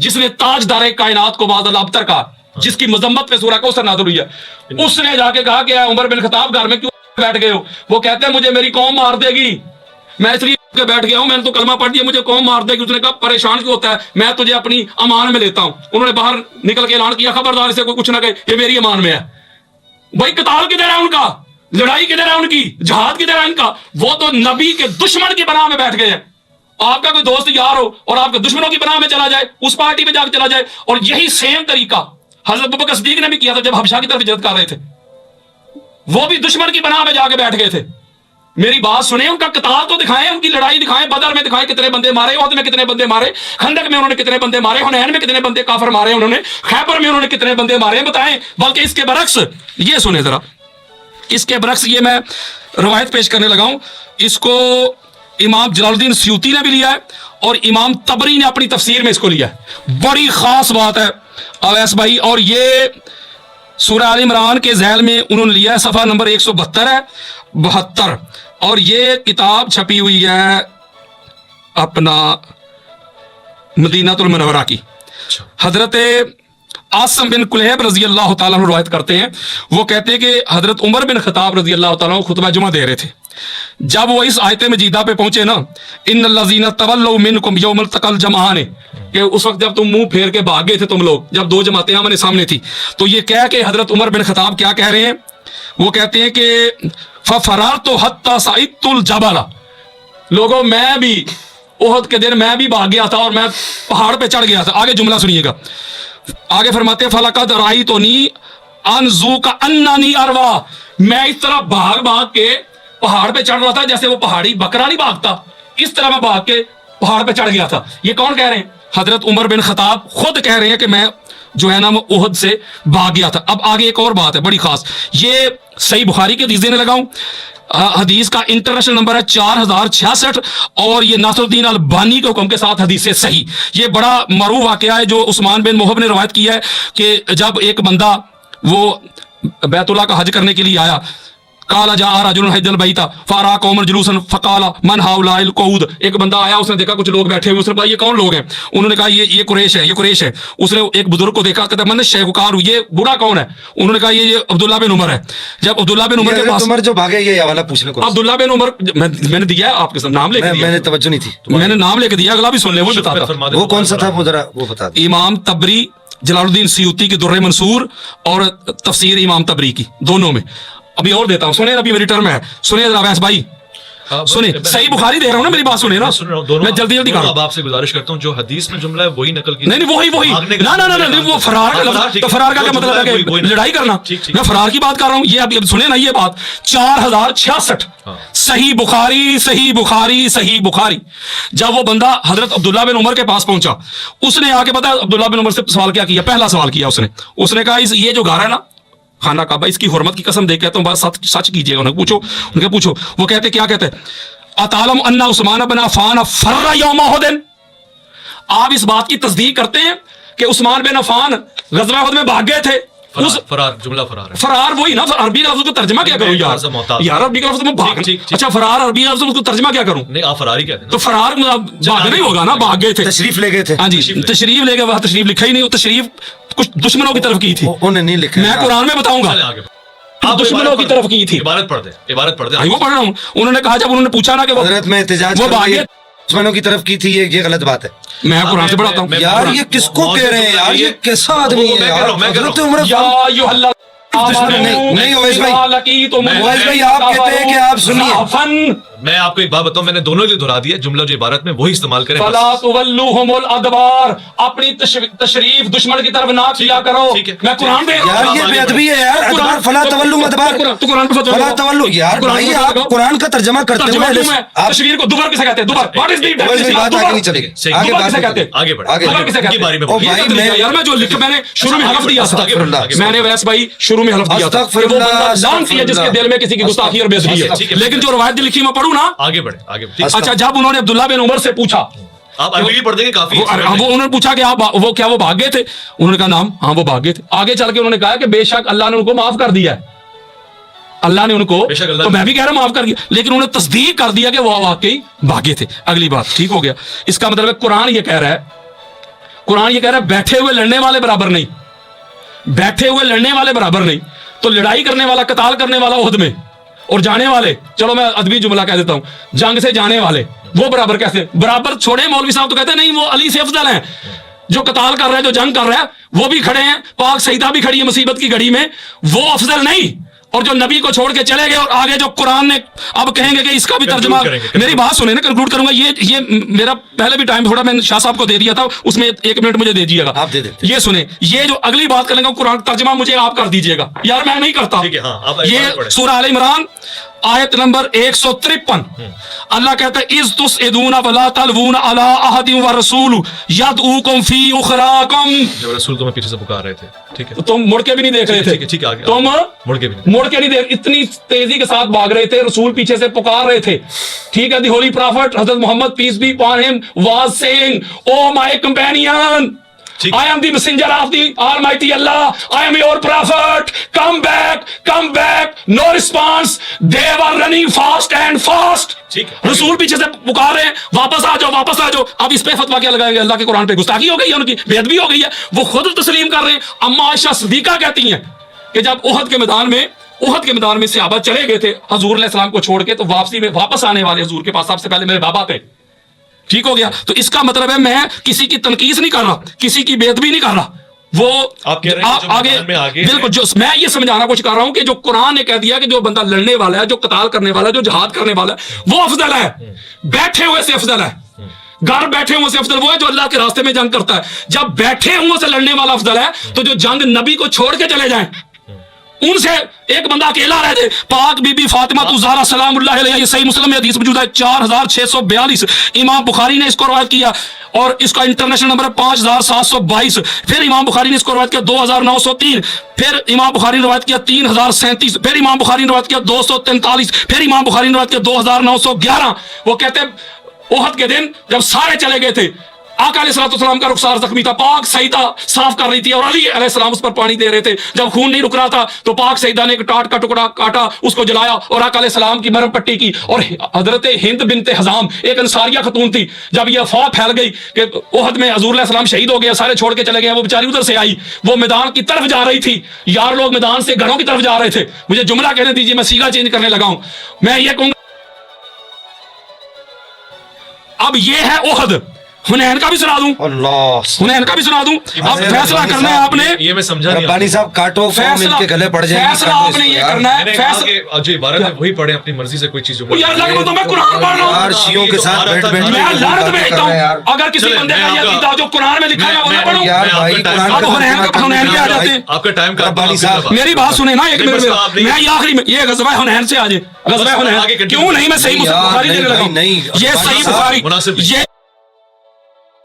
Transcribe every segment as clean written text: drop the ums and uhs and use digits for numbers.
جس نے تاجدار کائنات کو معاذ اللہ ابتر کہا، جس کی مذمت پہ سورہ کوثر نازل ہوئی ہے، اس نے جا کے کہا کہ عمر بن خطاب گھر میں کیوں بیٹھ گئے ہو؟ وہ کہتے ہیں مجھے میری قوم مار دے گی، میں اس لیے بیٹھ گیا ہوں، میں نے تو کلمہ پڑھ دیا، مجھے قوم مار دے گی۔ اس نے کہا پریشان کیوں ہوتا ہے، میں تجھے اپنی امان میں لیتا ہوں۔ انہوں نے باہر نکل کے اعلان کیا خبردار سے کوئی کچھ نہ کہے، یہ میری امان میں ہے۔ بھائی قتال کدھر ہے ان کا، لڑائی کدھر ہے ان کی، جہاد کدھر ہے ان کا؟ وہ تو نبی کے دشمن کی پناہ میں بیٹھ گئے ہیں۔ آپ کا کوئی دوست یار ہو اور آپ کے دشمنوں کی پناہ میں چلا جائے، اس پارٹی میں جا کے چلا جائے، اور یہی سیم طریقہ حضرت ابوبکر صدیق نے بھی کیا تھا جب حبشہ کی طرف ہجرت کر رہے تھے، وہ بھی دشمن کی پناہ میں جا کے بیٹھ گئے تھے۔ میری بات سنیں، ان کا قتال تو دکھائیں، ان کی لڑائی دکھائیں، بدر میں دکھائیں کتنے بندے مارے، احد میں کتنے بندے مارے، خندق میں انہوں نے کتنے بندے مارے، حنین میں کتنے بندے کافر مارے انہوں نے، خیبر میں انہوں نے کتنے بندے مارے بتائیں۔ بلکہ اس کے برعکس یہ سنیں ذرا، اس کے برعکس یہ میں روایت پیش کرنے لگا ہوں، اس کو امام جلال الدین سیوطی نے بھی لیا ہے اور امام طبری نے اپنی تفسیر میں اس کو لیا ہے۔ بڑی خاص بات ہے اویس بھائی، اور یہ سورہ آل عمران کے ذیل میں انہوں نے لیا ہے، صفحہ نمبر 172 ہے 72، اور یہ کتاب چھپی ہوئی ہے اپنا مدینہ المنورہ کی۔ حضرت عاصم بن کلیب رضی اللہ تعالیٰ عنہ روایت کرتے ہیں، وہ کہتے ہیں کہ حضرت عمر بن خطاب رضی اللہ تعالیٰ عنہ خطبہ جمعہ دے رہے تھے، جب وہ اس آیت مجیدہ پہ پہنچے نا، ان الذین تولوا منکم یوم التقى الجمعان، کہ اس وقت جب تم منہ پھیر کے بھاگ گئے تھے تم لوگ، جب دو جماعتیں آمنے سامنے تھی، تو یہ کہہ کہ حضرت عمر بن خطاب کیا کہہ رہے ہیں؟ وہ کہتے ہیں کہ فَفَرَارْتُ حَتَّى صَعِدْتُ الْجَبَلَ، لوگوں میں بھی احد کے دن میں بھی بھاگ گیا تھا اور میں پہاڑ پہ چڑھ گیا تھا۔ آگے جملہ سنیے گا، آگے فرماتے ہیں فَلَقَدْ رَأَيْتُنِي أَنْزُو كَأَنَّنِي أَرْوَى، میں اس طرح بھاگ بھاگ کے پہاڑ پہ چڑھ رہا تھا جیسے وہ پہاڑی بکرا نہیں بھاگتا، اس طرح میں بھاگ کے پہاڑ پہ چڑھ گیا تھا۔ یہ کون کہہ رہے ہیں؟ حضرت عمر بن خطاب خود کہہ رہے ہیں کہ میں جو ہے نا وہ احد سے بھاگ گیا تھا۔ اب آگے ایک اور بات ہے بڑی خاص، یہ صحیح بخاری کی حدیث دینے لگا ہوں، حدیث کا انٹرنیشنل نمبر ہے 4066، اور یہ ناصر الدین البانی کے حکم کے ساتھ حدیث سے صحیح۔ یہ بڑا معروف واقعہ ہے جو عثمان بن محب نے روایت کیا ہے کہ جب ایک بندہ وہ بیت اللہ کا حج کرنے کے لیے آیا، قال جاء رجل حج البیت فارا قوم جلوسا فقال من هؤلاء القعود، ایک بندہ آیا، اس نے دیکھا کچھ لوگ بیٹھے ہوئے، اس نے کہا یہ کون لوگ ہیں؟ انہوں نے کہا یہ قریش ہے، یہ قریش ہے۔ اس نے ایک بزرگ کو دیکھا، کہتا من شیخار، یہ بوڑھا کون ہے؟ انہوں نے کہا یہ عبداللہ بن عمر ہے۔ جب عبداللہ بن عمر کے پاس عمر جو بھاگے، یہ حوالہ پوچھنے کو عبداللہ بن عمر، میں نے دیا ہے آپ کے ساتھ، نام لے کے دیا، میں نے توجہ نہیں تھی، میں نے نام لے کے دیا، اگلا بھی سن لے، وہ بتاتا۔ وہ کون سا تھا وہ ذرا وہ بتا دیں۔ امام تبری جلال الدین سیوطی کی در منصور اور تفسیر امام تبری کی، دونوں میں۔ ابھی اور دیتا ہوں، سنیں، ابھی میری ٹرم ہے، سنیں ذرا ویس بھائی، سنیں، صحیح بخاری دے رہا ہوں نا، میری بات سنیں نا، میں جلدی جلدی کر رہا ہوں۔ اب آپ سے گزارش کرتا ہوں جو حدیث میں جملہ ہے وہی نقل کی، نہیں وہی نہ وہ فرار کا لفظ، تو فرار کا کیا مطلب ہے کہ لڑائی کرنا؟ میں فرار کی بات کر رہا ہوں۔ یہ اب سنیں نا، یہ بات 4066 صحیح بخاری، جب وہ بندہ حضرت عبداللہ بن عمر کے پاس پہنچا، اس نے آ کے پتا عبداللہ بن عمر سے سوال کیا کیا؟ پہلا سوال کیا اس نے کہا یہ جو گھر ہے نا خانہ کعبہ، اس کی حرمت کی قسم دے کے کہتا ہوں، بات سچ کیجیے گا، انہیں پوچھو۔ وہ کہتے کیا کہتے؟ اتعلم ان عثمان بن عفان فر یوم احد، آپ اس بات کی تصدیق کرتے ہیں کہ عثمان بن عفان غزوہ احد میں بھاگ گئے تھے؟ فرار، جملہ فرار ہے، فرار وہی نا، عربی لفظ کو ترجمہ کیا کروں یار عربی کا لفظ میں بھاگ، اچھا فرار عربی لفظ کو ترجمہ کیا کروں؟ نہیں آپ فراری کہتے ہیں تو فرار بھاگ نہیں ہوگا نا، بھاگ گئے تھے، تشریف لے گئے تھے۔ ہاں جی، تشریف لے گئے، وہاں تشریف لکھا ہی نہیں، وہ تشریف کچھ دشمنوں کی طرف کی تھی، انہیں نہیں لکھا، میں قرآن میں بتاؤں گا، دشمنوں کی طرف کی تھی۔ عبارت پڑھ دیں، وہ پڑھ رہا ہوں۔ انہوں نے کہا جب انہوں نے پوچھا نا کہ حضرت میں احتجاج وہ بھاگے، دشمنوں کی طرف کی تھی، یہ غلط بات ہے میں قرآن سے پڑھاتا ہوں۔ یار یہ کس کو کہہ رہے ہیں یار، یہ کیسا آدمی ہے یار؟ حضرت عمر یا ایھا اللہ نہیں اویس بھائی آپ کہتے ہیں کہ آپ سنیے، میں آپ کو ایک بات بتاؤں، میں نے دونوں کے لیے دہرا دیا، جملہ جو عبارت میں وہی استعمال کریں، فلا تولوہم الادبار، اپنی تشریف دشمن کی طرف نہ کیا کرو۔ میں قرآن میں یار یہ بے ادبی ہے یار، ادبار فلا تولوا ادبار، تو قرآن پہ فتویٰ فلا تولوا، یار بھائی آپ قرآن کا ترجمہ کرتے ہوئے آپ تشریف کو دوبر کسے کہتے ہیں؟ دوبر، واٹ از دی اویس بھائی بات آگے نہیں چلے گی، آگے بات کہتے ہیں، آگے بڑھ، دوبر کسے کہتے ہیں؟ او بھائی یار میں جو لکھ میں نے شروع میں حلف دیا تھا، میں نے ویس بھائی شروع میں حلف دیا تھا کہ وہ بندہ لعنتی ہے جس کے دل میں کسی کی گستاخی اور بے ادبی ہے، لیکن جو روایت لکھی میں پڑھوں نا، آگے بڑھیں، آگے بڑھیں۔ اچھا جب انہوں نے عبداللہ بن عمر سے پوچھا، آپ عربی بھی پڑھ دیں گے کافی، وہ انہوں نے پوچھا کہ آپ وہ کیا وہ بھاگ گئے تھے؟ انہوں نے کہا نام، ہاں وہ بھاگ گئے تھے۔ آگے چل کے انہوں نے کہا کہ بے شک اللہ نے ان کو معاف کر دیا ہے، اللہ نے ان کو، تو میں بھی کہہ رہا ہوں معاف کر دیا، لیکن انہوں نے تصدیق کر دیا کہ وہ واقعی بھاگے تھے۔ اگلی بات ٹھیک ہو گیا، اس کا مطلب ہے قرآن یہ کہہ رہا ہے، قرآن یہ کہہ رہا ہے بیٹھے ہوئے لڑنے والے برابر نہیں, بیٹھے ہوئے لڑنے والے برابر نہیں. تو لڑائی کرنے والا, قتال کرنے والا عہد میں, اور جانے والے, چلو میں ادبی جملہ کہہ دیتا ہوں, جنگ سے جانے والے وہ برابر کیسے؟ برابر چھوڑے مولوی صاحب تو کہتے ہیں نہیں وہ علی سے افضل ہیں. جو قتال کر رہا ہے, جو جنگ کر رہا ہے وہ بھی کھڑے ہیں, پاک سیدہ بھی کھڑی ہے مصیبت کی گھڑی میں, وہ افضل نہیں. اور جو نبی کو چھوڑ کے چلے گئے اور آگے جو قرآن نے اب کہیں گے کہ اس کا بھی ترجمہ, میری بات سنیں نا, کنکلوڈ کروں گا. یہ میرا پہلے بھی ٹائم تھوڑا میں نے شاہ صاحب کو دے دیا تھا, اس میں 1 منٹ مجھے دے دیجیے گا. یہ سنیں, یہ جو اگلی بات کرنے کا قرآن ترجمہ مجھے آپ کر دیجیے گا یار, میں نہیں کرتا. یہ سورہ آل عمران آیت نمبر 153, اللہ کہتا ہے اذ تسعدون ولا تلوون علی احد والرسول یدعوکم فی اخراکم. جب رسول تمہیں پیچھے سے پکار رہے تھے, ٹھیک ہے, تم مڑ کے بھی نہیں دیکھ رہے تھے, ٹھیک ہے, تم مڑ کے بھی نہیں دیکھ, اتنی تیزی کے ساتھ بھاگ رہے تھے, رسول پیچھے سے پکار رہے تھے, ٹھیک ہے. دی holy prophet Hazrat Muhammad peace be upon him was saying O my companion, I am the messenger of the Almighty Allah. I am your prophet. Come back, come back. No response. They were running fast and fast. رسول پیچھے سے پکار رہے ہیں, واپس آ جاؤ, واپس آ جاؤ. اب اس پہ فتویٰ کیا لگائیں گے؟ اللہ کے قرآن پہ گستاخی ہو گئی ہے, ان کی بے ادبی ہو گئی ہے. وہ خود تسلیم کر رہے ہیں. اما عائشہ صدیقہ کہتی ہیں کہ جب احد کے میدان میں صحابہ چلے گئے تھے حضور علیہ السلام کو چھوڑ کے, تو واپسی میں واپس آنے والے حضور کے پاس سب سے پہلے میرے بابا تھے. ٹھیک ہو گیا. تو اس کا مطلب ہے میں کسی کی تنقیص نہیں کر رہا, کسی کی بے ادبی نہیں کر رہا. وہ آگے بالکل جو میں یہ سمجھانا کچھ کر رہا ہوں کہ جو قرآن نے کہہ دیا کہ جو بندہ لڑنے والا ہے, جو قتال کرنے والا ہے, جو جہاد کرنے والا ہے, وہ افضل ہے. بیٹھے ہوئے سے افضل ہے. گھر بیٹھے ہوئے سے افضل وہ ہے جو اللہ کے راستے میں جنگ کرتا ہے. جب بیٹھے ہوئے سے لڑنے والا افضل ہے, تو جو جنگ نبی کو چھوڑ کے چلے جائیں ان سے ایک بندہ اکیلا رہ جائے. پاک بی بی فاطمہ الزہرا سلام اللہ علیہا, یہ صحیح مسلم میں حدیث موجود ہے 4642. امام بخاری نے اس کو روایت کیا اور اس کا انٹرنیشنل نمبر ہے 5722. پھر امام بخاری نے اس کو روایت کیا 2903. پھر امام بخاری نے روایت کیا 3037. پھر امام بخاری نے روایت کیا 243. پھر امام بخاری نے روایت کیا 2911. وہ کہتے ہیں احد کے دن جب سارے چلے گئے تھے, آقا علیہ السلام کا رخسار زخمی تھا, پاک سیدہ صاف کر رہی تھی اور علی علیہ السلام اس پر پانی دے رہے تھے. جب خون نہیں رک رہا تھا تو پاک سیدہ نے ایک ٹاٹ کا ٹکڑا کاٹا, اس کو جلایا اور آقا علیہ السلام کی مرہم پٹی کی. اور حضرت ہند بنت حزام ایک انصاریہ خاتون تھی, جب یہ افواہ پھیل گئی کہ احد میں حضور علیہ السلام شہید ہو گئے, سارے چھوڑ کے چلے گئے, وہ بیچاری ادھر سے آئی, وہ میدان کی طرف جا رہی تھی. یار لوگ میدان سے گھروں کی طرف جا رہے تھے. مجھے جملہ کہنے دیجیے, میں سیگا چینج کرنے لگا ہوں. میں یہ کہوں گا اب یہ ہے احد. حنین کا بھی سنا دوں, حنین کا بھی سنا دوں. اب فیصلہ کرنا ہے آپ نے, یہ میں سمجھا نہیں. ربانی صاحب کاٹو فیصلہ کے گلے پڑ جائیں گے. فیصلہ آپ نے یہ کرنا ہے, فیصلہ جو عبارت ہے وہی پڑھیں اپنی مرضی سے. کوئی چیز یار لگتا تو میں قرآن پڑھ رہا ہوں یار, شیعوں کے ساتھ بیٹھ بیٹھ میں لعنت بھیجتا ہوں. اگر کسی بندے کا یہ عقیدہ جو قرآن میں لکھا ہے وہ نہ پڑھوں. یار بھائی اب حنین پہ آ جاتے ہیں. آپ کا ٹائم ربانی صاحب میری بات سنیں نا ایک منٹ میں یہ آخری میں یہ غزوہ حنین سے آ جائے. غزوہ حنین کیوں نہیں, میں صحیح مسلم بخاری دینے لگا ہوں. یہ صحیح بخاری مناسب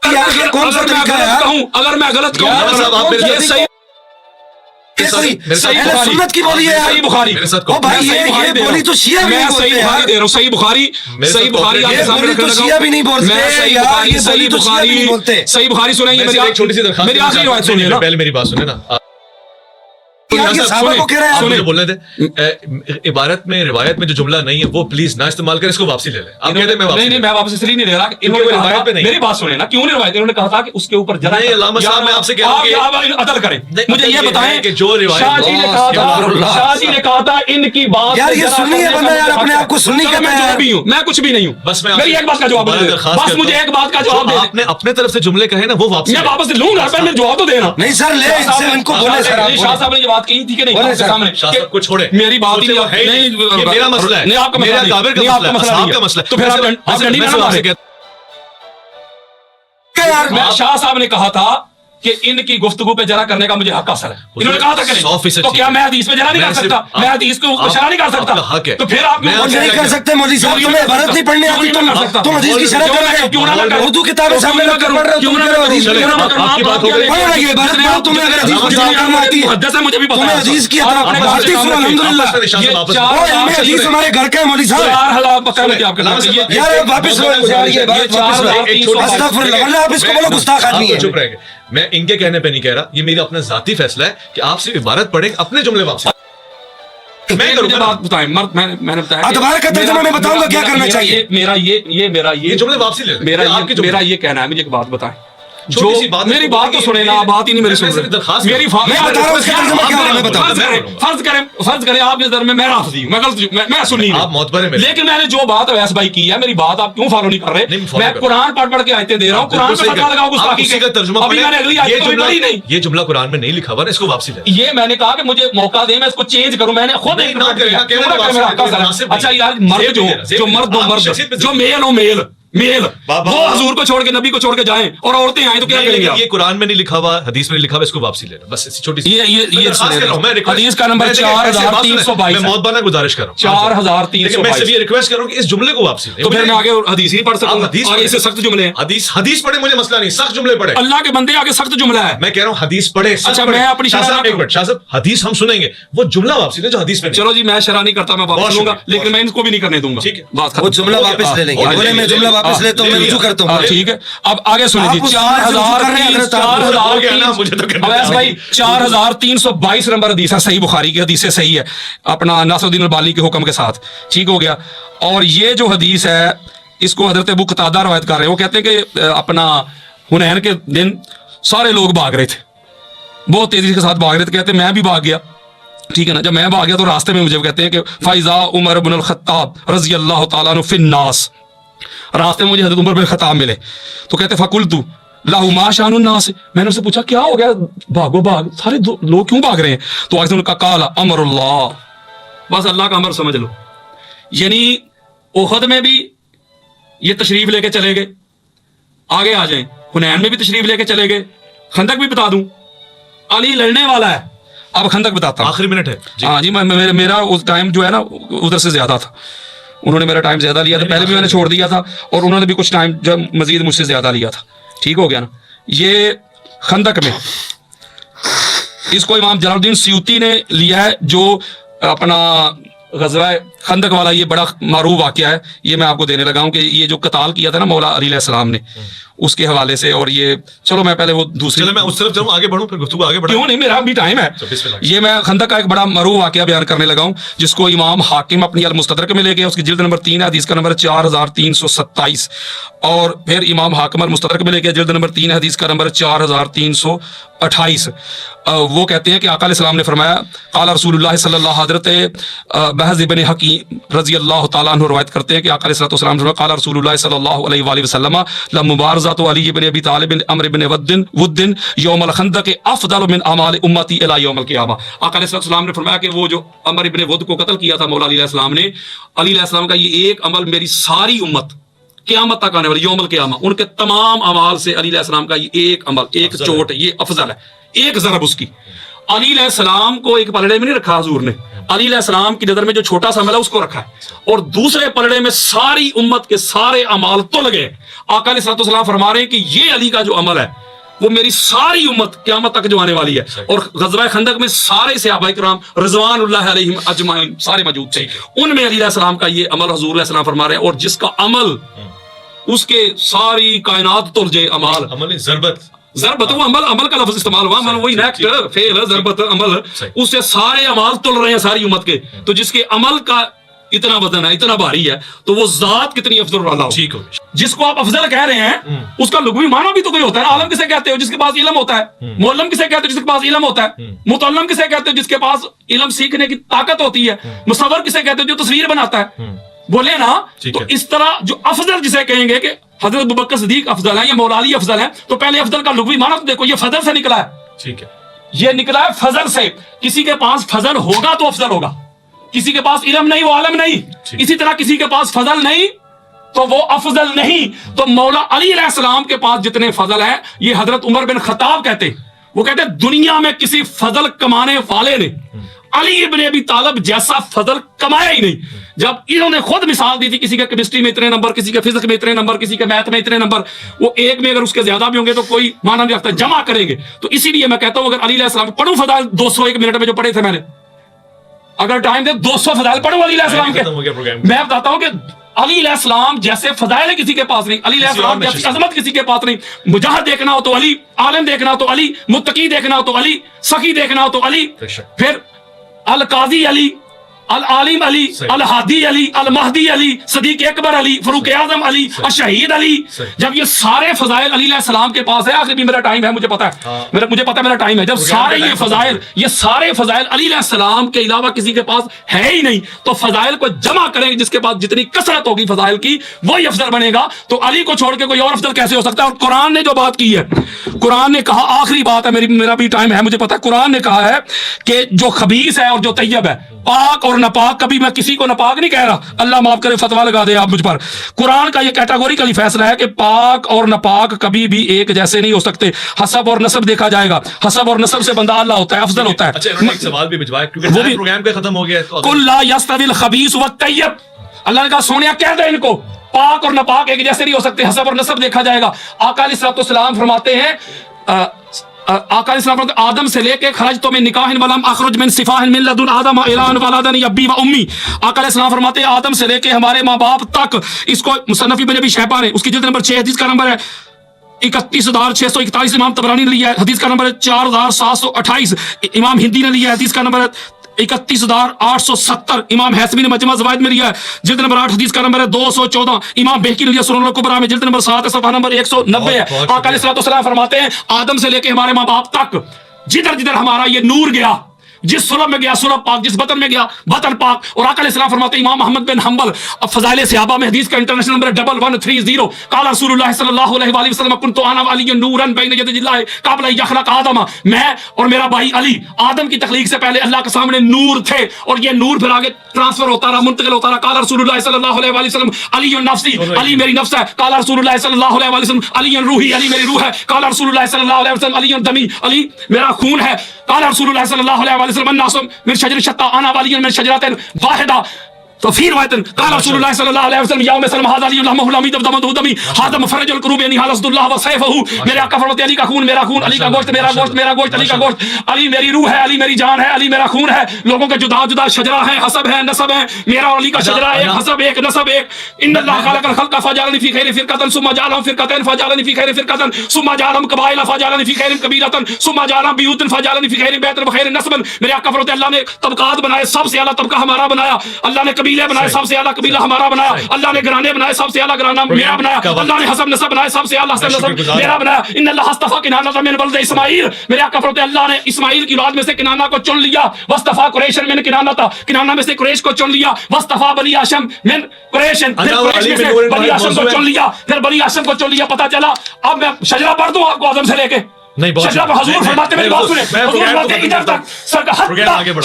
یہ کون سا طریقہ ہے یار؟ اگر میں غلط کہوں یہ صحیح سنت کی بولی ہے. صحیح بخاری او بھائی یہ بولی تو شیعہ بھی نہیں بولتے صحیح بخاری دے رہا ہوں. صحیح بخاری یہ بولی تو شیعہ بھی نہیں بولتے. صحیح بخاری صحیح بخاری سنیں. یہ میری چھوٹی سی درخواست, میری آخری روایت سنیے نا, پہلے میری بات سنیں نا. صحابہ کو کہہ رہے ہیں آپ بولنے تھے عبارت میں روایت میں جو جملہ نہیں ہے وہ پلیز نہ استعمال کریں, اس کو واپسی لے لیں. آپ کہتے ہیں نہیں میں واپس اس لیے نہیں لے رہا, میری بات سنیں نا. کیوں نہیں روایت, انہوں نے کہا تھا کہ اس کے اوپر ذرا علامہ صاحب میں آپ سے کہہ رہا ہوں کہ عدل کریں. مجھے یہ بتائیں کہ جو شاہ جی نے کہا تھا ان کی بات یار یہ سنی ہے بندہ, یار اپنے آپ کو سنی کہتا ہے. میں کچھ بھی نہیں ہوں, بس میں میری ایک بات کا جواب دے, بس مجھے ایک بات کا جواب دے. آپ نے اپنے طرف سے جملے کہے نا وہ واپس میں واپس لوں گا, پہلے جواب تو دینا. نہیں سر لے ان کو بولے سر. شاہ صاحب نے یہ بات کہی تھی کہ نہیں سامنے شاہ صاحب کو چھوڑے, میری بات ہی نہیں, میرا مسئلہ ہے, نہیں آپ کا میرا کابر کا مسئلہ ہے, صاحب کا مسئلہ ہے. تو پھر آپ ڈنڈی نہ مارے. میں شاہ صاحب نے کہا تھا کہ ان کی گفتگو پہ جرا کرنے کا مجھے حق حاصل ہے. انہوں نے کہا تھا کہ تو کیا میں حدیث پہ جرا نہیں کر سکتا, میں حدیث کو اشارہ نہیں کر سکتا, تو پھر آپ نہیں کر سکتے. مولوی صاحب تمہیں عبارت نہیں پڑھنی آتی, تم حدیث کی شرح کر رہے ہو, اردو کتابیں سامنے رکھ کر پڑھ رہے ہو, آپ کی بات ہو گئی. عبارت پڑھو, تمہیں اگر حدیث کی شرح کرنا آتی ہے مجھے بھی تمہیں حدیث کی الحمدللہ حدیث ہمارے گھر کا ہے. مولوی صاحب یار واپس آپ اس کو بولو گستاخ آدمی ہے. چپ رہے گا, میں ان کے کہنے پہ نہیں کہہ رہا, یہ میرا اپنا ذاتی فیصلہ ہے کہ آپ صرف عبارت پڑھیں, اپنے جملے واپس. میں بات بتائیں مرد, میں نے بتایا دوبارہ کا ترجمہ میں بتاؤں گا کیا کرنا چاہیے. میرا یہ جملے واپسی لے, میرا یہ کہنا ہے. مجھے ایک بات بتائیں, جو میری بات تو سنیں نا, بات ہی نہیں میری سن رہے. میری فرض کریں آپ کے نظر میں میں رافضی ہوں, میں غلط ہوں, میں سنی ہوں, لیکن میں نے جو بات اویس بھائی کی ہے, میری بات آپ کیوں فالو نہیں کر رہے؟ میں قرآن پڑھ کے آیتیں دے رہا ہوں, قرآن پہ فتوا لگاؤ گستاخی کے. ابھی میں نے اگلی آیت تو پڑھی نہیں, یہ جملہ قرآن میں نہیں لکھا ہوا, اس کو واپسی لے. یہ میں نے کہا کہ مجھے موقع دیں, میں اس کو چینج کروں. میں نے خود اچھا یار, مرد جو مرد جو میل ہو میل وہ حضور کو چھوڑ کے نبی کو چھوڑ کے جائیں اور عورتیں آئیں تو کیا کریں گے؟ یہ قرآن میں نہیں لکھا ہوا, حدیث میں نہیں لکھا ہوا, اس کو واپسی لینا. بس چھوٹی سی یہ حدیث کا نمبر 4322 میں موت بانا گزارش کر رہا ہوں, 4322. میں سے یہ ریکویسٹ کروں کہ اس جملے کو واپسی لیں. تو پھر میں آگے حدیث نہیں پڑھ سکوں, آگے سے سخت جملے ہیں. حدیث پڑھے, مجھے مسئلہ نہیں, سخت جملے پڑھے. اللہ کے بندے آگے سخت جملہ ہے. میں کہہ رہا ہوں حدیث پڑھے. اچھا میں اپنی شاہ صاحب حدیث ہم سنیں گے, وہ جملہ واپسی لیں جو حدیث میں. چلو جی, میں شرح نہیں کرتا, میں واپس لوں گا, لیکن میں ان کو بھی نہیں کرنے دوں گا. ٹھیک ہے, وہ جملہ واپس لے لیں گے. میں جملہ واپس لیتا ہوں, میں رجوع کرتا ہوں. ٹھیک ہے, اب آگے سنیں جی. 4322 نمبر حدیث ہے, صحیح بخاری کی حدیث سے صحیح ہے, اپنا ناصر الدین البانی کے حکم کے ساتھ. ٹھیک ہو گیا. اور یہ جو حدیث ہے اس کو حضرت ابو قتادہ روایت کر رہے ہیں. وہ کہتے ہیں کہ اپنا حنین کے دن سارے لوگ بھاگ رہے تھے, بہت تیزی کے ساتھ بھاگ رہے تھے. کہتے ہیں میں بھی بھاگ گیا. ٹھیک ہے نا, جب میں بھاگ گیا تو راستے میں مجھے کہتے ہیں کہ فائزہ عمر بن الخطاب رضی اللہ تعالیٰ عنہ فی الناس, راستے میں مجھے حضرت عمر بن خطاب ملے. تو کہتے فقلتو لہو ما شان الناس, میں نے ان سے پوچھا کیا ہو گیا, بھاگو بھاگ, سارے لوگ کیوں بھاگ رہے ہیں؟ تو آگے سے ان کا قال امر اللہ, بس اللہ کا امر سمجھ لو. یعنی احد میں بھی یہ تشریف لے کے چلے گئے, آگے آ جائیں, حنین میں بھی تشریف لے کے چلے گئے, خندق بھی بتا دوں, علی لڑنے والا ہے. اب خندق بتاتا ہوں, آخری منٹ ہے. ہاں جی, میرا اس ٹائم جو ہے نا ادھر سے زیادہ تھا, انہوں نے میرا ٹائم زیادہ لیا تھا, پہلے بھی میں نے چھوڑ دیا تھا, اور انہوں نے بھی کچھ ٹائم جو مزید مجھ سے زیادہ لیا تھا. ٹھیک ہو گیا نا. یہ خندق میں اس کو امام جلال الدین سیوطی نے لیا ہے, جو اپنا غزوہ خندق والا یہ بڑا معروف واقعہ ہے, یہ میں آپ کو دینے لگا ہوں کہ یہ جو قتال کیا تھا نا مولا علی علیہ السلام نے, اس کے حوالے سے. اور یہ چلو میں پہلے وہ دوسری, چلو میں اس طرف جاؤں, آگے بڑھوں, پھر گفتگو آگے بڑھوں. کیوں نہیں, میرا بھی ٹائم ہے. یہ میں خندق کا ایک بڑا معروف واقعہ بیان کرنے لگا ہوں, جس کو امام حاکم اپنی المستدرک میں لے گئے, اس کی جلد نمبر 3 ہے, حدیث کا نمبر 4327. اور پھر امام حاکم المستدرک میں لے گئے, جلد نمبر 3 ہے, حدیث کا نمبر 4328. وہ کہتے ہیں کہ آقا علیہ السلام نے فرمایا, قال رسول اللہ صلی اللہ, حضرت بحث ابن حکیم رضی اللہ تعالیٰ عنہ روایت کرتے ہیں کہ آقا علیہ السلام نے قال رسول اللہ صلی اللہ علیہ وآلہ وسلم لمبارزۃ علی بن ابی طالب عمرو بن ود یوم الخندق افضل من اعمال امتی الی یوم القیامہ. آقا علیہ السلام نے فرمایا کہ وہ جو عمرو بن ود کو قتل کیا تھا مولا علی علیہ السلام نے, علی علیہ السلام کا یہ ایک عمل میری ساری امت قیامت تک آنے والی یوم القیامہ, ان کے تمام اعمال سے علی علیہ السلام کا یہ ایک عمل, ایک چوٹ, یہ افضل ہے, ایک ضرب اس کی. علی علیہ السلام کو ایک پلڑے میں نہیں رکھا حضور نے, علی علیہ السلام کی نظر میں جو چھوٹا سا عمل ہے اس کو رکھا ہے, اور دوسرے پلڑے میں ساری امت کے سارے اعمال تل گئے. آقا علیہ السلام فرما رہے ہیں کہ یہ علی کا جو عمل ہے وہ میری ساری امت قیامت تک جو آنے والی ہے. اور غزوہ خندق میں سارے صحابہ کرام رضوان اللہ علیہم اجمعین سارے موجود تھے, ان میں علی علیہ السلام کا یہ عمل حضور علیہ السلام فرما رہے ہیں, اور جس کا عمل اس کے ساری کائنات تل جائے عمل, عمل ضربت وہ عمل کا لفظ استعمال ہوا, عمل وہی نیکسٹ فعل ضربت عمل, اس سے سارے اعمال تل رہے ہیں ساری امت کے. تو جس کے عمل کا اتنا وزن ہے, اتنا بھاری ہے, تو وہ ذات کتنی افضل والا ہو. ٹھیک ہو, جس کو آپ افضل کہہ رہے ہیں اس کا لغوی معنی بھی تو کوئی ہوتا ہے. عالم کسے کہتے ہو؟ جس کے پاس علم ہوتا ہے. معلم کسے کہتے ہو؟ جس کے پاس علم ہوتا ہے. متعلم کسے کہتے ہو؟ جس کے پاس علم سیکھنے کی طاقت ہوتی ہے. مصور کسے کہتے ہو؟ جو تصویر بناتا ہے. بولے نا, تو اس طرح جو افضل جسے کہیں گے کہ حضرت ابوبکر صدیق افضل ہے یا مولا علی افضل ہے, تو پہلے افضل کا لغوی معنی تو دیکھو, یہ فضل سے نکلا ہے. ٹھیک ہے, یہ نکلا ہے فضل سے. کسی کے پاس فضل ہوگا تو افضل ہوگا, کسی کے پاس علم نہیں وہ عالم نہیں. اسی طرح کسی کے پاس فضل نہیں تو وہ افضل نہیں. تو مولا علی علیہ السلام کے پاس جتنے فضل ہیں, یہ حضرت عمر بن خطاب کہتے, وہ کہتے دنیا میں کسی فضل کمانے والے نے علی ابن ابی طالب جیسا فضل کمایا ہی نہیں. جب انہوں نے خود مثال دی تھی, کسی کے کیمسٹری میں اتنے نمبر, کسی کے فزکس میں اتنے نمبر, کسی کے میتھ میں اتنے نمبر, وہ ایک میں اگر اس کے زیادہ بھی ہوں گے تو کوئی معنی نہیں رکھتا, جمع کریں گے. تو اسی لیے میں کہتا ہوں اگر علی علیہ السلام پڑھوں فضائل 201 منٹ میں جو پڑھے تھے میں نے, اگر ٹائم دے 200 فضائل پڑھوں علی علیہ السلام کے, میں بتاتا ہوں کہ علی علیہ السلام جیسے فضائل کسی کے پاس نہیں, علی علیہ السلام جیسی عظمت کسی کے پاس نہیں. مجاہد دیکھنا ہو تو علی, عالم دیکھنا ہو تو علی, متقی دیکھنا ہو تو علی, سخی دیکھنا ہو تو علی, پھر القاضی علی, العالم علی، الہادی علی، المہدی علی، صدیق اکبر علی، فاروق اعظم علی، الشہید علی. جب یہ سارے فضائل علی علیہ السلام کے پاس ہے، آخر بھی میرا ٹائم ہے، مجھے پتا ہے، مجھے پتا ہے میرا ٹائم ہے. جب سارے یہ سارے فضائل علی علیہ السلام کے علاوہ کسی کے پاس ہے ہی نہیں، تو فضائل کو جمع کریں، جس کے پاس جتنی کثرت ہوگی فضائل کی وہی افضل بنے گا. تو علی کو چھوڑ کے کوئی اور افضل کیسے ہو سکتا ہے؟ اور قرآن نے جو بات کی ہے، قرآن نے کہا، آخری بات ہے، میرا بھی ٹائم ہے، مجھے پتا ہے، قرآن نے کہا ہے کہ جو خبیث ہے اور جو طیب ہے، پاک اور ناپاک، کبھی میں کسی کو ناپاک نہیں کہہ رہا، اللہ معاف کرے، فتوا لگا دے آپ مجھ پر. قرآن کا یہ کیٹاگوریکلی فیصلہ ہے کہ پاک اور ناپاک کبھی بھی ایک جیسے نہیں ہو سکتے. حسب اور نسب دیکھا جائے گا، حسب اور نسب سے بندہ اللہ ہوتا ہے، افضل ہوتا ہے. اچھا انہوں نے ایک سوال بھی بھجوایا کیونکہ پروگرام کا ختم ہو گیا ہے. قل لا یستوی الخبیث والطیب، اللہ نے کہا سونیا کہہ دے ان کو، پاک اور ناپاک ایک جیسے نہیں ہو سکتے، حسب اور نسب دیکھا جائے گا. آقا علیہ الصلوۃ والسلام فرماتے ہیں، آقا علیہ السلام فرماتے ہیں، آدم سے لے کے خرجت من نکاح ولم اخرج من صفاح من لدن آدم الی ان ولدنی ابی و امی. آقا علیہ السلام فرماتے ہیں آدم سے لے کے ہمارے ماں باپ تک. اس کو مصنف ابن ابی شیبہ نے، اس کی جلد نمبر 6 حدیث کا نمبر ہے 31641، امام طبرانی نے لیا ہے، حدیث کا نمبر ہے 4728، امام ہندی نے لیا ہے، حدیث کا نمبر ہے 31870، امام حیثمی نے مجمع زوائد میں لیا ہے، جلد نمبر 8 حدیث کا نمبر ہے 214، امام بہقی نے لیا سنن الکبریٰ میں جلد نمبر 7 صفحہ نمبر 190 ہے. آقا علیہ الصلوۃ والسلام فرماتے ہیں آدم سے لے کے ہمارے ماں باپ تک جدھر جدھر ہمارا یہ نور گیا، جس سلب میں گیا سلب پاک، جس بطن میں گیا بطن پاک. اور آقا علیہ السلام فرماتے ہیں، امام احمد بن حنبل فضائل صحابہ میں حدیث کا انٹرنیشنل نمبر 1130، قال رسول اللہ صلی اللہ علیہ وآلہ وسلم کنت انا وعلی نورا بین یدی اللہ قبل ان یخلق آدم، میں اور میرا بھائی علی آدم کی تخلیق سے پہلے اللہ کے سامنے نور تھے، اور یہ نور پھر آگے ٹرانسفر ہوتا رہا، منتقل ہوتا رہا. قال رسول اللہ صلی اللہ علیہ وآلہ وسلم علی نفسی، علی میری نفس ہے. قال رسول اللہ صلی اللہ علیہ وآلہ وسلم علی روحی، علی میری روح ہے. قال رسول اللہ صلی اللہ علیہ وسلم علی دمی، علی میرا خون ہے. قال رسول اللہ صلی اللہ علیہ وآلہ وسلم الناس من شجر شتى انا وعلي من شجرة واحدة. تو پھر روایت قال رسول اللہ صلی اللہ علیہ وسلم یوم سلم هذا علی اللهم لم يدم دم دمی هذا مفرج القلوب یعنی حلص اللہ وسيفه. میرے آقا فرماتے علی کا خون میرا خون، علی کا گوشت میرا گوشت، میرا گوشت علی کا گوشت، علی میری روح ہے، علی میری جان ہے، علی میرا خون ہے. لوگوں کے جدا جدا شجرہ ہیں، حسب ہے، نسب ہے، میرا اور علی کا شجرہ ایک، حسب ایک، نسب ایک. ان اللہ خلق الخلق فجعلني في خير فرقة ثم جعلهم فرقتين فجعلني في خير فرقة ثم جعلهم قبائل فجعلني في خير قبيلة ثم جعلهم بيوت فجعلني في خير بيت وخير نسب. میرے آقا فرماتے اللہ نے طبقات بنائے، سب سے اعلیٰ طبقہ ہمارا بنایا. اللہ نے قبیلے بنائے، سب سے قبیلہ ہمارا بنایا. اللہ نے گھرانے بنائے، سب سے اعلیٰ گھرانہ میرا بنایا. اللہ نے حسب نسب بنائے، سب سے اعلیٰ حسب نسب میرا بنایا. ان اللہ اصطفى کنانہ من ولد اسماعیل، میرے آقا فرماتے ہیں اللہ نے اسماعیل کی اولاد میں سے کنانہ کو چن لیا. واصطفى قریش من کنانہ، کنانہ میں سے قریش کو چن لیا. واصطفى بنی ہاشم من قریش، پھر قریش میں سے بنی ہاشم کو چن لیا، پھر بنی ہاشم کو چن لیا. پتہ چلا. اب میں شجرہ پڑھ دوں آپ کو آدم سے لے کے، شجرہ پر حضور فرماتے میری بات سنیں، حضور فرماتے ہیں ادھر تک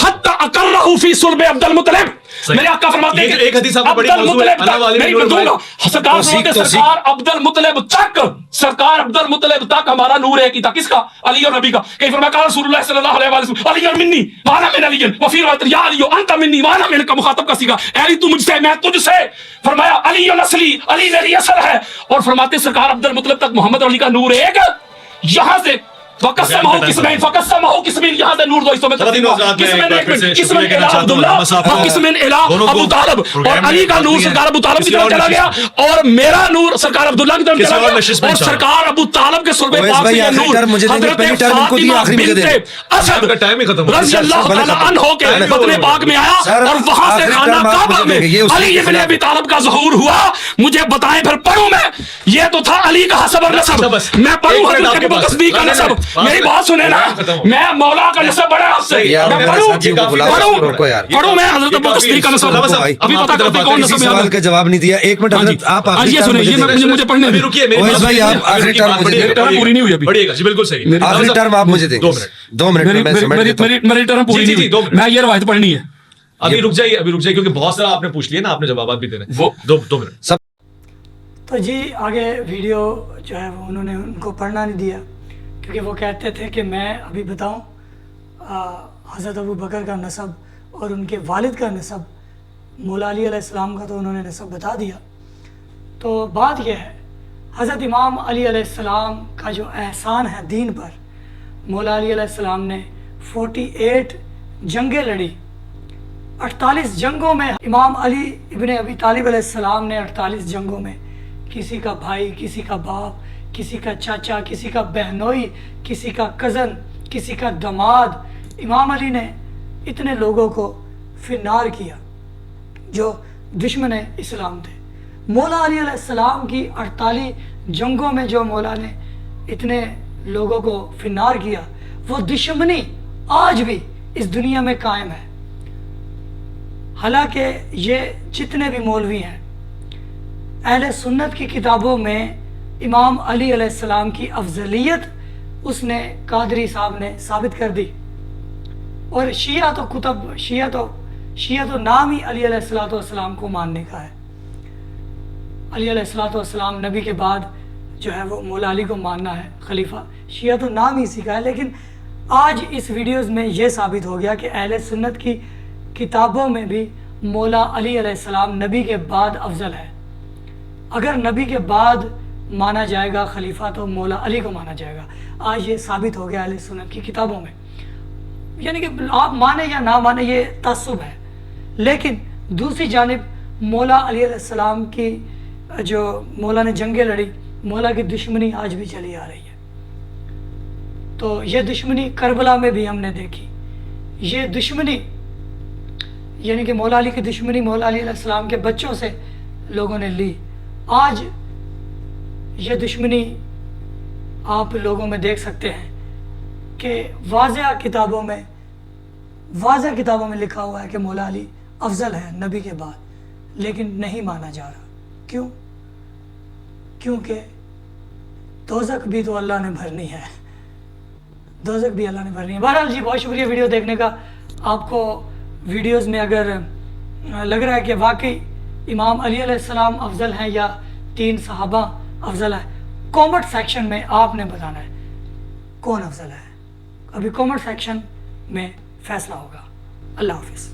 حتی اقرہ فی صلب عبد المطلب. میرے آقا فرماتے ہیں ایک حدیث آپ کو بڑی موضوع ہے، میری بتوں گا. سرکار عبد المطلب تک، سرکار عبد المطلب تک ہمارا نور ہے کی تھا. کس کا؟ علی اور نبی کا. کہ فرمایا قال رسول اللہ صلی اللہ علیہ وسلم علی منی وانا من علی، وفی روایت یا علی انت منی وانا من کا، مخاطب کا صیغہ، اے علی تو مجھ سے میں تجھ سے. فرمایا علی نسلی، علی میری اصل ہے. اور فرماتے سرکار عبد المطلب تک محمد علی کا نور ایک. یہاں سے فقسمہ قسمین، فقسمہ قسمین، یہاں سے نور دو حصوں میں تقسیم ہوا. قسم الہ عبداللہ اور قسم الہ ابو طالب. اور علی کا نور سرکار ابو طالب کی طرف چلا گیا، اور میرا نور سرکار عبداللہ کی طرف چلا گیا. اور سرکار ابو طالب کے صلب پاک سے یہ نور حضرت فاطمہ بنت اسد رضی اللہ تعالی عنہ کے بطن پاک میں آیا، اور وہاں سے خانہ کعبہ میں علی ابن ابی طالب کا ظہور ہوا. مجھے بتائیں پھر پڑھوں میں؟ یہ تو تھا علی کا حسب اور نسب. میں پڑھوں حضرت ابو صدیق کا نسب. میری بات سنیں نا، میں مولا کا نسب بڑا آپ سے، میں پڑھوں میں حضرت ابو صدیق کا نسب. ابھی پتہ کرتے کون نسب ہے. سوال کا جواب نہیں دیا. ایک منٹ حضرت آپ یہ سنیں، یہ مجھے پڑھنے دیں. رکیے بھائی، آپ آخری ٹرم مجھے دیں. پوری نہیں ہوئی ابھی. پڑھیے گا جی، بالکل صحیح. آخری ٹرم آپ مجھے دیں. 2 منٹ میری ٹرم پوری نہیں ہوئی. میں یہ روایت پڑھنی ہے. ابھی رک جائیے، ابھی رک جائیے، کیونکہ بہت سارا آپ نے پوچھ لیا نا، آپ نے جوابات بھی دینے. وہ 2 منٹ. تو جی آگے ویڈیو جو ہے وہ انہوں نے ان کو پڑھنا نہیں دیا، کیونکہ وہ کہتے تھے کہ میں ابھی بتاؤں حضرت ابو بکر کا نسب اور ان کے والد کا نسب. مولا علی علیہ السلام کا تو انہوں نے نسب بتا دیا. تو بات یہ ہے، حضرت امام علی علیہ السلام کا جو احسان ہے دین پر، مولا علی علیہ السلام نے 48 جنگیں لڑی. 48 جنگوں میں امام علی ابن ابی طالب علیہ السلام نے 48 جنگوں میں کسی کا بھائی، کسی کا باپ، کسی کا چاچا، کسی کا بہنوئی، کسی کا کزن، کسی کا داماد، امام علی نے اتنے لوگوں کو فنار کیا جو دشمن اسلام تھے. مولا علی علیہ السلام کی 48 جنگوں میں جو مولا نے اتنے لوگوں کو فنار کیا، وہ دشمنی آج بھی اس دنیا میں قائم ہے. حالانکہ یہ جتنے بھی مولوی ہیں، اہل سنت کی کتابوں میں امام علی علیہ السلام کی افضلیت اس نے قادری صاحب نے ثابت کر دی. اور شیعہ تو نام ہی علی علیہ السلام کو ماننے کا ہے. علی علیہ السلام نبی کے بعد جو ہے وہ مولا علی کو ماننا ہے خلیفہ. شیعہ تو نام ہی اسی کا ہے. لیکن آج اس ویڈیوز میں یہ ثابت ہو گیا کہ اہل سنت کی کتابوں میں بھی مولا علی علیہ السلام نبی کے بعد افضل ہے. اگر نبی کے بعد مانا جائے گا خلیفہ تو مولا علی کو مانا جائے گا. آج یہ ثابت ہو گیا اہل سنت کی کتابوں میں. یعنی کہ آپ مانیں یا نہ مانیں یہ تعصب ہے. لیکن دوسری جانب مولا علی علیہ السلام کی جو مولا نے جنگیں لڑی، مولا کی دشمنی آج بھی چلی آ رہی ہے. تو یہ دشمنی کربلا میں بھی ہم نے دیکھی. یہ دشمنی یعنی کہ مولا علی کی دشمنی مولا علی علیہ السلام کے بچوں سے لوگوں نے لی. آج یہ دشمنی آپ لوگوں میں دیکھ سکتے ہیں کہ واضح کتابوں میں لکھا ہوا ہے کہ مولا علی افضل ہے نبی کے بعد، لیکن نہیں مانا جا رہا. کیوں؟ کیونکہ دوزخ بھی تو اللہ نے بھرنی ہے. بہرحال جی، بہت شکریہ ویڈیو دیکھنے کا. آپ کو ویڈیوز میں اگر لگ رہا ہے کہ واقعی امام علی علیہ السلام افضل ہیں یا 3 صحابہ افضل ہیں، کامنٹ سیکشن میں آپ نے بتانا ہے کون افضل ہے. ابھی کامنٹ سیکشن میں فیصلہ ہوگا. اللہ حافظ.